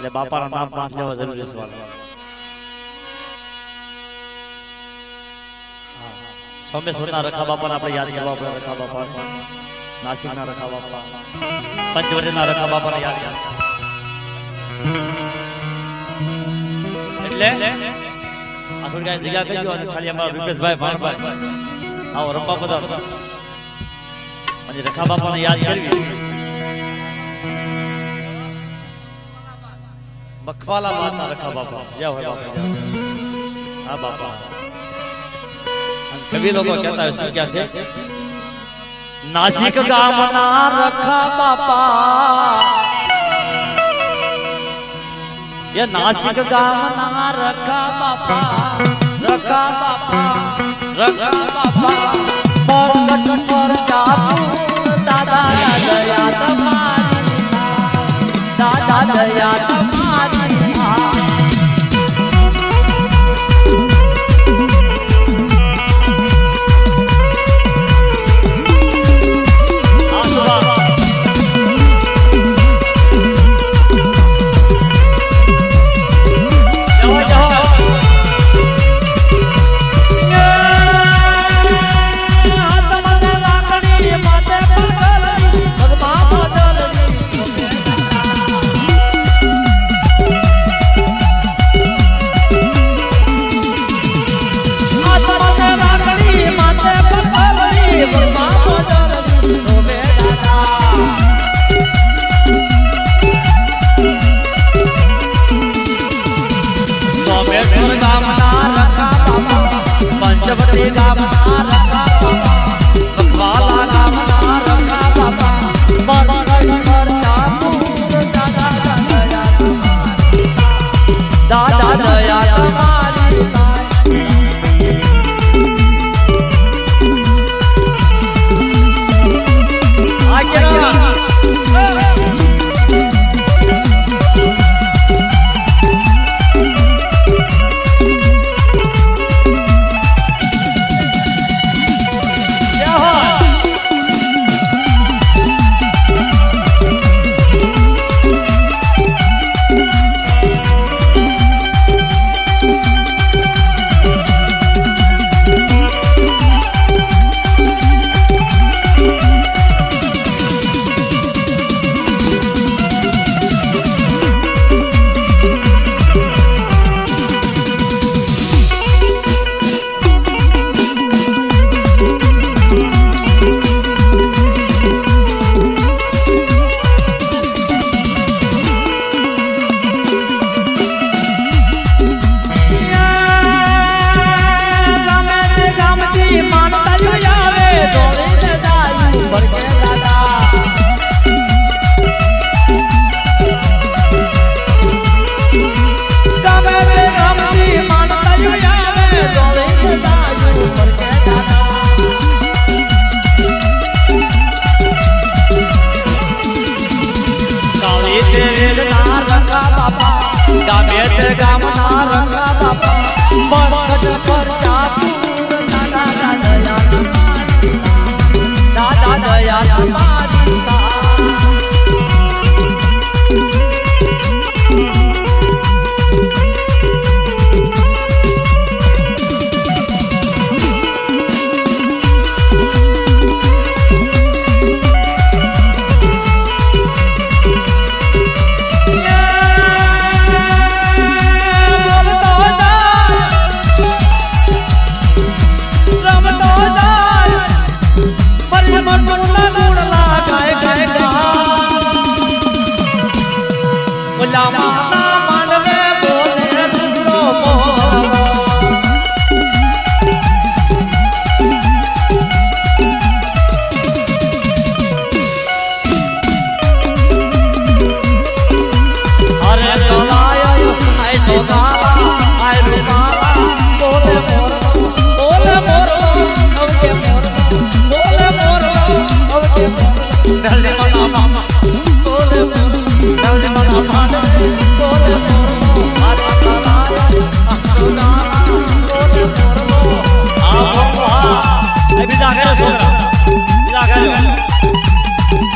એટલે બાપાના નામ 5 લેવા જરૂરી છે વાલા. સોમેશ્વરના રખા બાપાને આપણે યાદ કરવા પડે. રખા બાપા, નાસિકના રખા બાપા, પંચવટીના રખા બાપાને યાદ કરવા. એટલે આ થોડી કાંઈ જગ્યા કરી દો અને ખાલી અમારા રૂપેશભાઈ ભાણભાઈ આવો રંપા બધા અને રખા બાપાને યાદ કરવી. મખવાલા બાદના રખા બાપા જ્યાં હોય બાપા. હા બાપા. કવિ લોકો કહેતા હોય શું ક્યાં છે? નાસિક ગામના રખા બાપા, ये नासिक गामना रखा बापा, रखा बापा, रखा बापा, परगट पर जापू दादा दया तुम्हारी, दादा दया तुम्हारी.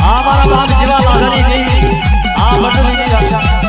આ મારા બાપ જેવા લાગણી ગઈ આ બધું